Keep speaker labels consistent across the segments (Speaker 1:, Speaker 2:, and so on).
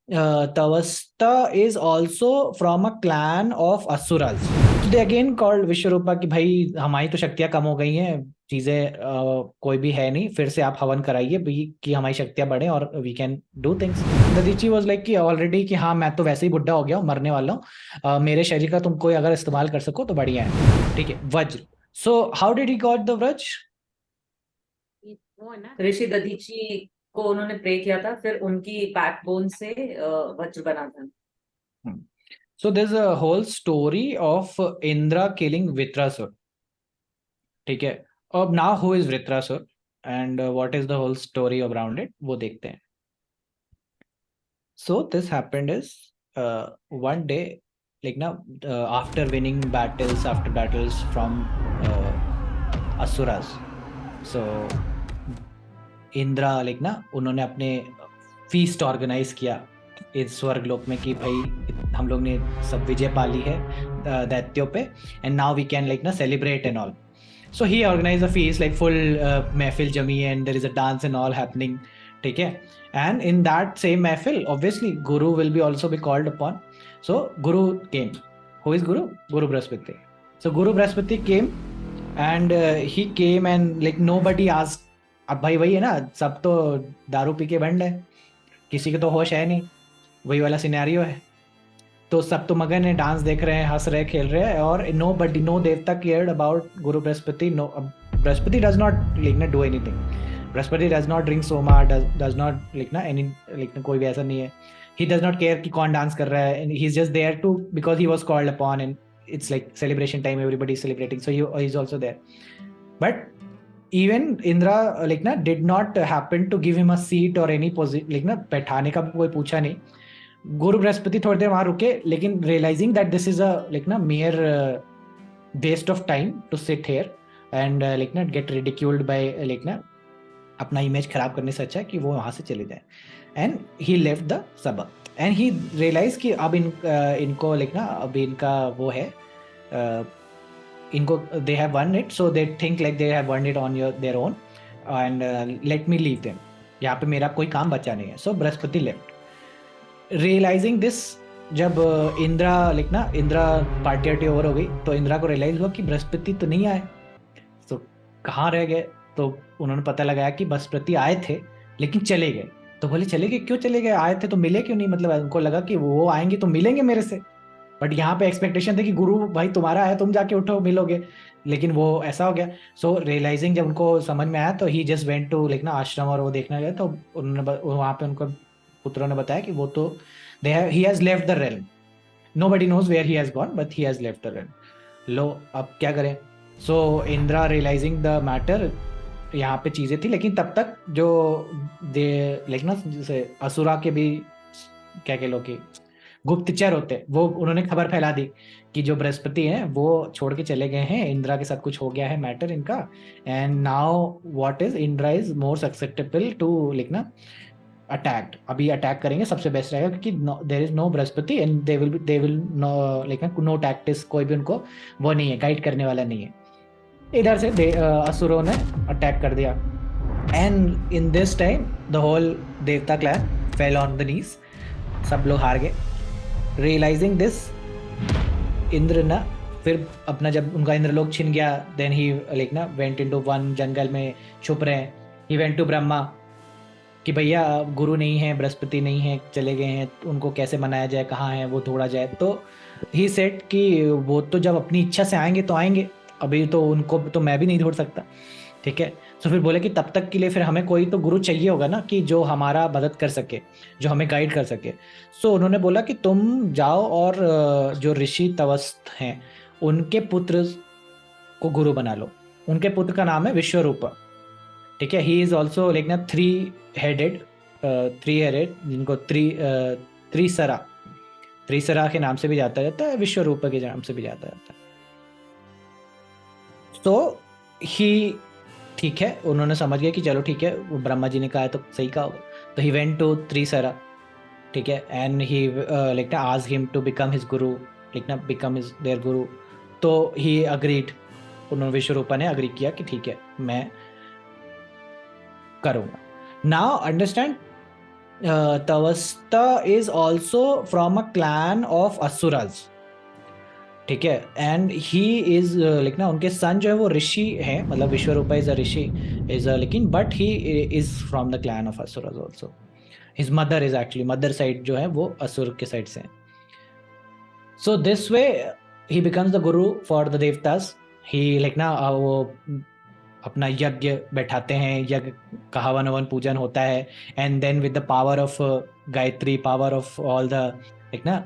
Speaker 1: Tavasta is also from a clan of Asuras. So they again called Vishwarupa कि भाई हमारी तो शक्तियां कम हो गई हैं, चीजें कोई भी है नहीं, फिर से आप हवन कराइए कि हमारी शक्तियां बढ़े और we can do things. Dadhichi was like कि ऑलरेडी कि हाँ मैं तो वैसे ही बुढ़ा हो गया हूँ, मरने वाला हूँ, मेरे शरीर का तुम कोई अगर इस्तेमाल कर सको तो बढ़िया है, ठीक है। वज्र, so how did he got the वज्र?
Speaker 2: वो है ना, ऋषि दधीची को उन्होंने प्रे किया था, फिर उनकी बैकबोन से वज्र बना था।
Speaker 1: So there's a whole story of Indra killing Vitrasur. ठीक है, अब now who is Vitrasur and what is the whole story around it वो देखते हैं। So this happened is one day, like now after winning after battles from Asuras, so Indira like ना उन्होंने अपने feast organise किया इस स्वर्गलोक में कि भाई हम लोग ने सब विजय पाली है दैत्यों पे, and now we can like ना celebrate and all. So he organize a feast like full महफिल जमी and there is a dance and all happening, ठीक है। एंड इन दैट सेम महफिल obviously Guru will be also be called upon. So Guru came, who is Guru? Guru Brihaspati. So Guru Brihaspati came and he came and like nobody asked. अब भाई वही है ना, सब तो दारू पी के बंड है, किसी के तो होश है नहीं, वही वाला सिनेरियो है। तो सब तो मगन है, डांस देख रहे हैं, हंस रहे, खेल रहे हैं, और नो बडी, नो देवता cared about Guru Brihaspati. No, Brihaspati does not लिखना do anything, Brihaspati does not drink Soma, does not लिखना एनी, लिखना कोई भी ऐसा नहीं है। ही डज नॉट केयर कि कौन डांस कर रहा है, and he is just there to because he was called upon, and it's like celebration time, everybody is celebrating, so he is also there. But even Indra like ना did not happen to give him a seat or any position, like ना बैठाने का कोई पूछा नहीं। गुरु बृहस्पति थोड़ी देर वहां रुके, लेकिन realizing that this is a like ना mere waste of time to sit here and like ना get ridiculed by like ना अपना इमेज खराब करने से अच्छा है कि वो वहां से चले जाए, एंड ही लेफ्ट द सभा एंड ही रियलाइज कि अब इनको like ना अब इनका वो है, इनको they have won it, so they think like they have won it on their own and let me leave them, यहाँ पे मेरा कोई काम बचा नहीं है। सो बृहस्पति लेफ्ट। रियलाइजिंग दिस, जब इंद्रा लाइक ना इंद्रा पार्टी ओवर हो गई, तो इंद्रा को रियलाइज हुआ कि बृहस्पति तो नहीं आए, तो कहाँ रह गए। तो उन्होंने पता लगाया कि बृहस्पति आए थे लेकिन चले गए। तो बोले चले गए, क्यों चले गए? आए थे तो मिले क्यों नहीं? मतलब उनको लगा कि वो आएंगे तो मिलेंगे मेरे से, बट यहाँ पे एक्सपेक्टेशन थे कि गुरु भाई तुम्हारा है, तुम जाके उठो मिलोगे, लेकिन वो ऐसा हो गया। सो रियलाइजिंग जब उनको समझ में आया, तो ही जस्ट वेंट टू लाइक ना आश्रम और वो देखने गए, तो उन्होंने वहाँ पे उनको पुत्रों ने बताया कि वो तो दे he has left the realm, nobody knows where he has gone but he has left the realm. लो अब क्या करें? So Indra realizing the matter, यहाँ पे चीजें थी, लेकिन तब तक जो दे लाइक ना जैसे असुरा के भी क्या कह लो कि गुप्तचर होते, वो उन्होंने खबर फैला दी कि जो बृहस्पति हैं वो छोड़ के चले गए हैं, इंदिरा के साथ कुछ हो गया है मैटर इनका, and now what is Indira is more susceptible to लिखना अटैक्ड। अभी अटैक करेंगे सबसे बेस्ट रहेगा, क्योंकि there is no Brihaspati and they will no like no tactics, कोई भी उनको वो नहीं है, गाइड करने वाला नहीं है। इधर से असुरों ने अटैक कर दिया, and in this time the whole देवता clan fell on the knees, सब लोग हार गए। रियलाइजिंग दिस, इंद्र ना फिर अपना जब उनका इंद्रलोक छिन गया, देन ही लाइक ना वेंट इनटू वन, जंगल में छुप रहे हैं। ही वेंट टू ब्रह्मा कि भैया गुरु नहीं है, बृहस्पति नहीं है, चले गए हैं, उनको कैसे मनाया जाए, कहाँ है वो, थोड़ा जाए। तो ही सेट कि वो तो जब अपनी इच्छा से आएंगे तो आएंगे, अभी तो उनको तो मैं भी नहीं छोड़ सकता, ठीक है। तो फिर बोले कि तब तक के लिए फिर हमें कोई तो गुरु चाहिए होगा ना, कि जो हमारा मदद कर सके, जो हमें गाइड कर सके। सो उन्होंने बोला कि तुम जाओ और जो ऋषि तवस्त हैं उनके पुत्र को गुरु बना लो। उनके पुत्र का नाम है विश्वरूपा, ठीक है। ही इज ऑल्सो लाइक ना हेडेड थ्री हेडेड, जिनको त्रिसरा, त्रिसरा के नाम से भी जाता जाता है, विश्वरूपा के नाम से भी जाता जाता है। तो ही ठीक है, उन्होंने समझ गया कि चलो ठीक है, वो ब्रह्मा जी ने कहा है तो सही कहा होगा। तो ही वेंट टू त्रिसरा, ठीक है, एंड ही लाइक ना asked him to become his guru, like ना बिकम हिज देयर गुरु। तो ही अग्रीड, उन्होंने विश्वरूपा ने अग्री किया कि ठीक है मैं करूंगा। Now understand, Tvashta is also from a clan of asuras, ठीक है। एंड ही इज लाइक ना, उनके सन जो है वो ऋषि है, मतलब Vishwarupa is a rishi, is लेकिन but he is from the clan of asuras also. His mother is actually, mother side जो है वो असुर के साइड से है। So this way he becomes the Guru for the devatas. He like ना वो अपना यज्ञ बैठाते हैं, यज्ञ का हवन हवन पूजन होता है, and then with the power of Gayatri, power of all the like ना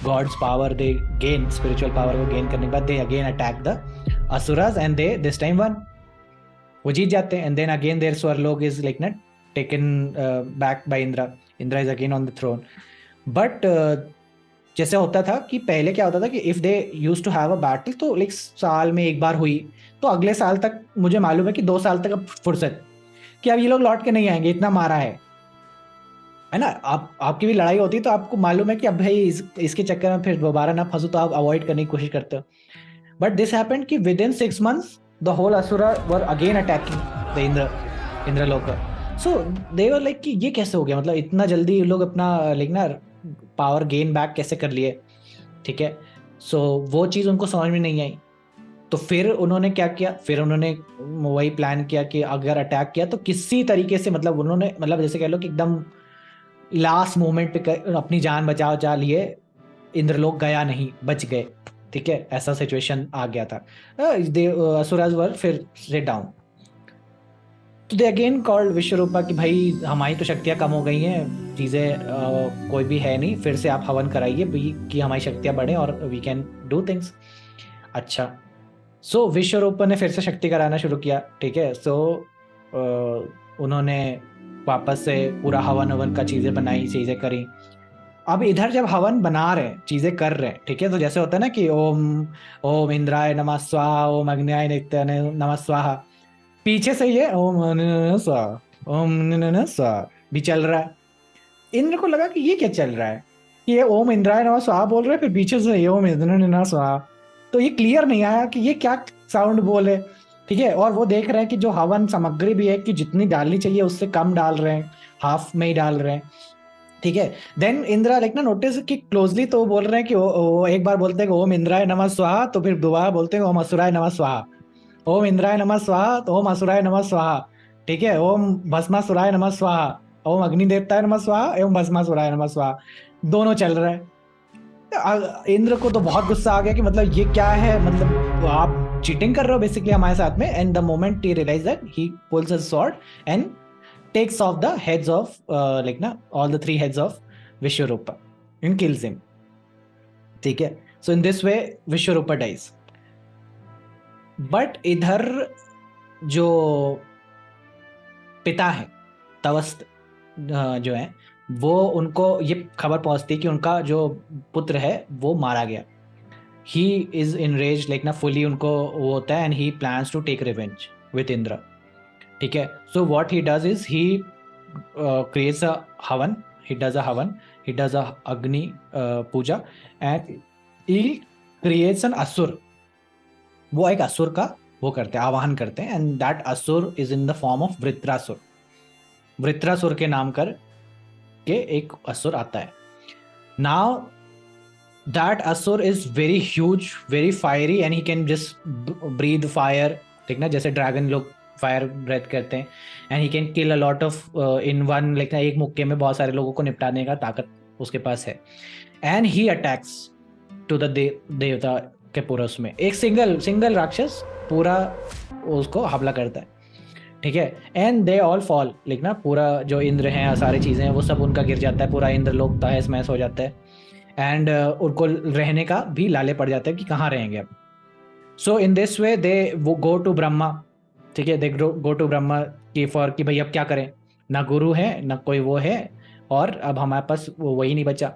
Speaker 1: gods power, they gain spiritual power को गेन करने के बाद they again attack the asuras and they this time won, वो जीत जाते हैं। And then again there Swarlok is like ना taken back by Indra, Indra is again on the throne. But जैसे होता था कि पहले क्या होता था कि if they use to have a battle तो लाइक साल में एक बार हुई, तो अगले साल तक मुझे मालूम है कि 2 साल तक अब फुर्सत, कि अब ये लोग लौट के नहीं आएंगे, इतना मारा है ना। आपकी भी लड़ाई होती है तो आपको मालूम है कि अब भाई इसके चक्कर में फिर दोबारा ना फंसो, तो आप अवॉइड करने की कोशिश करते हो। बट दिस हैपेंड कि within 6 months the whole asura were again attacking the Indralok. So they were like कि ये कैसे हो गया, मतलब इतना जल्दी ये लोग अपना लाइक ना पावर गेन बैक कैसे कर लिए, ठीक है। सो वो चीज़ उनको समझ में नहीं आई। तो फिर उन्होंने क्या किया, फिर उन्होंने वही प्लान किया कि अगर अटैक किया तो किसी तरीके से, मतलब उन्होंने, मतलब जैसे कह लो कि एकदम लास्ट मोमेंट पे अपनी जान बचा लिए, इंद्रलोक गया नहीं, बच गए, ठीक है। ऐसा सिचुएशन आ गया था। असुराज वर फिर से डाउन, तो दे अगेन कॉल्ड विश्वरूपा कि भाई हमारी तो शक्तियाँ कम हो गई हैं, चीज़ें कोई भी है नहीं, फिर से आप हवन कराइए कि हमारी शक्तियाँ बढ़े और वी कैन डू थिंग्स। अच्छा, सो विश्वरूपा ने फिर से शक्ति कराना शुरू किया, ठीक है। सो उन्होंने वापस से पूरा हवन हवन का चीज़ें बनाई, चीज़ें करी। अब इधर जब हवन बना रहे, चीज़ें कर रहे, ठीक है, तो जैसे होता है ना कि ओम ओम इंद्राय नमः स्वाहा, ओम अग्न्याय नमः स्वाहा, पीछे से ये ओम स्वाहा, ओम स्वाहा भी चल रहा है। इंद्र को लगा कि ये क्या चल रहा है, कि ये ओम इंद्राय नमः स्वाहा बोल रहे हैं, फिर पीछे से ये ओम इंद्र नमः स्वाहा, तो ये क्लियर नहीं आया कि ये क्या साउंड बोले, ठीक है। और वो देख रहे हैं कि जो हवन सामग्री भी है कि जितनी डालनी चाहिए उससे कम डाल रहे हैं, हाफ में ही डाल रहे हैं, ठीक है। देन इंद्रा लाइक ना नोटिस कि क्लोजली, तो वो बोल रहे हैं कि वो एक बार बोलते हैं कि ओम इंद्राय नमः स्वाहा, तो फिर दोबारा बोलते हैं ओम असुराय नमः स्वाहा, ओम इंद्राय नमः स्वाहा, तो ओम असुराय नमः स्वाहा, ठीक है। ओम भस्मासुराय नमः स्वाहा, ओम अग्निदेवताय नमः स्वाहा, एवं भस्मासुराय नमः स्वाहा, दोनों चल रहे हैं। इंद्र को तो बहुत गुस्सा आ गया कि मतलब ये क्या है, मतलब आप चीटिंग कर रहे हो बेसिकली हमारे साथ में। And the moment he realize that, he pulls his sword and takes off the heads of like na all the 3 heads of Vishwarupa and kills him, ठीक है। so in this way Vishwarupa dies। but इधर जो पिता है तवस्त जो है, वो उनको ये खबर पहुंचती है कि उनका जो पुत्र है वो मारा गया। ही इज इनरेज्ड लाइक ना फुली, उनको वो होता है, and he plans to take revenge with Indra, ठीक है। So what he does is he creates a havan, he does a havan, he does a agni puja, and he creates an asur। वो एक असुर का वो करते हैं, आवाहन करते हैं, and that asura is in the form of Vritrasura. Vritrasura के नाम कर के एक असुर आता है। Now that asura is very huge, very fiery, and he can just breathe fire, ठीक ना, जैसे ड्रैगन लोग फायर ब्रेथ करते हैं। And he can kill a lot of in one, like ना एक मुक्के में बहुत सारे लोगों को निपटाने का ताकत उसके पास है। And he attacks to the देवता के पूरा, उसमें एक सिंगल राक्षस पूरा उसको हमला करता है, ठीक है। And they all fall, like ना पूरा जो इंद्र हैं, सारी चीज़ें हैं, वो सब उनका गिर जाता है, पूरा इंद्र लोग तहस महस हो जाता है। एंड उनको रहने का भी लाले पड़ जाता है कि कहाँ रहेंगे अब। सो इन दिस वे दे वो गो टू ब्रह्मा, ठीक है, दे गो टू ब्रह्मा की फॉर कि भाई अब क्या करें, ना गुरु है ना कोई वो है, और अब हमारे पास वो वही नहीं बचा।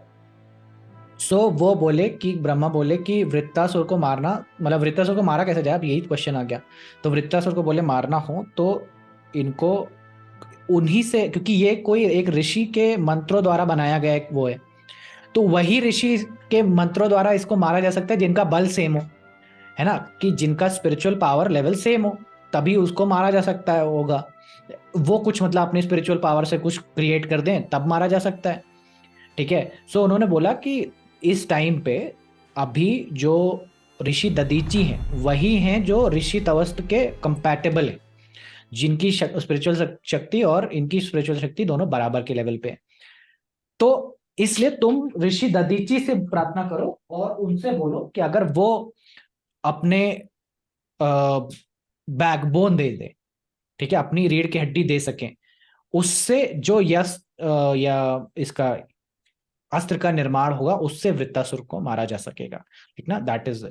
Speaker 1: सो वो बोले कि ब्रह्मा बोले कि वृत्तासुर को मारना, मतलब वृत्तासुर को मारा कैसे जाए, अब यही क्वेश्चन आ गया। तो वृत्तासुर को बोले मारना हो तो इनको उन्हीं से, क्योंकि ये कोई एक ऋषि के मंत्रों द्वारा बनाया गया एक वो है, तो वही ऋषि के मंत्रों द्वारा इसको मारा जा सकता है जिनका बल सेम हो, है ना, कि जिनका स्पिरिचुअल पावर लेवल सेम हो, तभी उसको मारा जा सकता है होगा। वो कुछ मतलब अपनी स्पिरिचुअल पावर से कुछ क्रिएट कर दें तब मारा जा सकता है, ठीक है। सो उन्होंने बोला कि इस टाइम पे अभी जो ऋषि दधीची हैं वही हैं जो ऋषि तवस्त के कंपैटिबल है, जिनकी स्पिरिचुअल शक्ति और इनकी स्पिरिचुअल शक्ति दोनों बराबर के लेवल पे है। तो इसलिए तुम ऋषि दधीची से प्रार्थना करो और उनसे बोलो कि अगर वो अपने बैकबोन दे दे, ठीक है, अपनी रीढ़ की हड्डी दे सकें, उससे जो यश या इसका अस्त्र का निर्माण होगा उससे वृत्तासुर को मारा जा सकेगा, ठीक ना। दैट इज,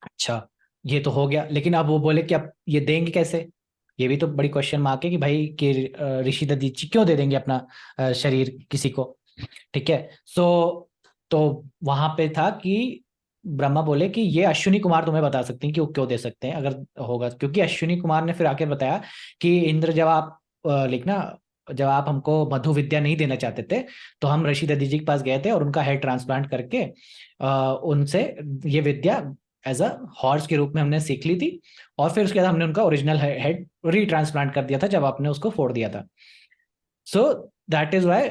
Speaker 1: अच्छा ये तो हो गया, लेकिन अब वो बोले कि अब ये देंगे कैसे, ये भी तो बड़ी क्वेश्चन मार्क है कि भाई कि ऋषि दधीची क्यों दे देंगे अपना शरीर किसी को, ठीक है। तो वहां पे था कि ब्रह्मा बोले कि ये अश्विनी कुमार तुम्हें बता सकते हैं कि वो क्यों दे सकते हैं अगर होगा, क्योंकि अश्विनी कुमार ने फिर आके बताया कि इंद्र जब आप लिखना, जब आप हमको मधु विद्या नहीं देना चाहते थे तो हम ऋषि दधीची के पास गए थे और उनका हेड ट्रांसप्लांट करके उनसे ये विद्या एज अ हॉर्स के रूप में हमने सीख ली थी, और फिर उसके बाद हमने उनका ओरिजिनल हेड रीट्रांसप्लांट कर दिया था जब आपने उसको फोड़ दिया था। So that is why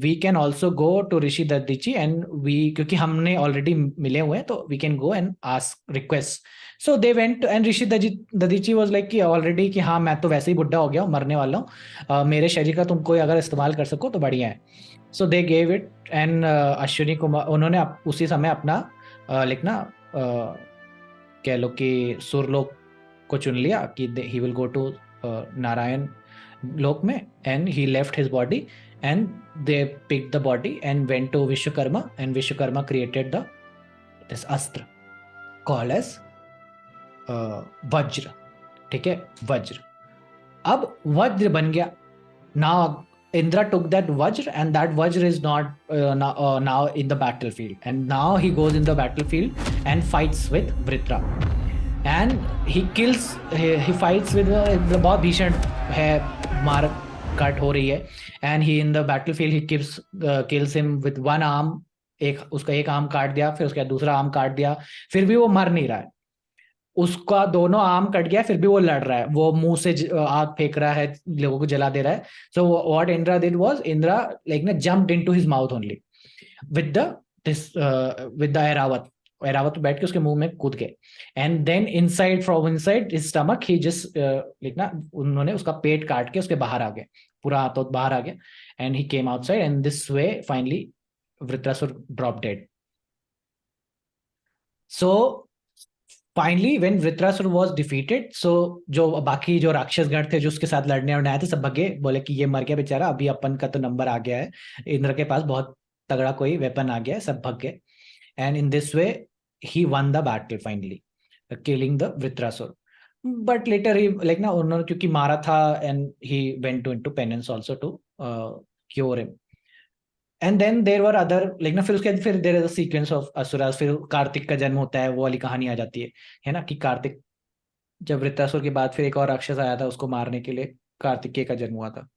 Speaker 1: we can also go to Rishi Dadhichi and we, क्योंकि हमने ऑलरेडी मिले हुए हैं तो we can go and ask request. So they went and Rishi Dadhichi was like कि ऑलरेडी कि हाँ मैं तो वैसे ही बुढ़ा हो गया हूँ, मरने वाला हूँ, मेरे शरीर का तुम कोई अगर इस्तेमाल कर सको तो बढ़िया है। So they gave it and Ashwini Kumar उन्होंने उसी समय अपना लिखना कह लो कि सुरलोक को चुन लिया कि he will go to Narayan Lok में, and he left his body and they pick the body and went to Vishwakarma and Vishwakarma created the this astra called as vajra, ठीक है, वज्र। अब वज्र बन गया। Now Indra took that Vajra and that Vajra is not now in the battlefield, and now he goes in the battlefield and fights with Vritra and he kills, he fights with बहुत भीषण है, मार काट हो रही है, and he in the battlefield he kills him with one arm, एक उसका एक आर्म काट दिया, फिर उसका दूसरा आर्म काट दिया, फिर भी वो मर नहीं रहा है, उसका दोनों आर्म कट गया फिर भी वो लड़ रहा है, वो मुंह से आग फेंक रहा है, लोगों को जला दे रहा है। So what Indra did was, Indra like ना jumped into his mouth only with the this with the Airavat, Airavat बैठ के उसके मुंह में कूद गए, and then inside from inside his stomach he just like ना उन्होंने उसका पेट काट के उसके बाहर आ गए, पूरा हाथ बाहर आ गया, and he came outside and this way finally Vritrasura drop dead. So finally when Vritrasura was defeated, so जो बाकी जो राक्षस गण थे जो उसके साथ लड़ने और आए थे सब भगे, बोले कि ये मर गया बेचारा, अभी अपन का तो नंबर आ गया है, इंद्र के पास बहुत तगड़ा कोई वेपन आ गया है, सब भग गए, and in this way he won the battle finally killing the Vritrasura. But later he like ना उन्होंने क्योंकि मारा था and he went to into penance also to cure him, and then there were other like ना, फिर उसके बाद फिर there is a sequence of asuras, फिर कार्तिक का जन्म होता है, वो वाली कहानी आ जाती है ना, कि कार्तिक जब वृत्रासुर के बाद फिर एक और राक्षस आया था उसको मारने के लिए, कार्तिकेय का जन्म हुआ था।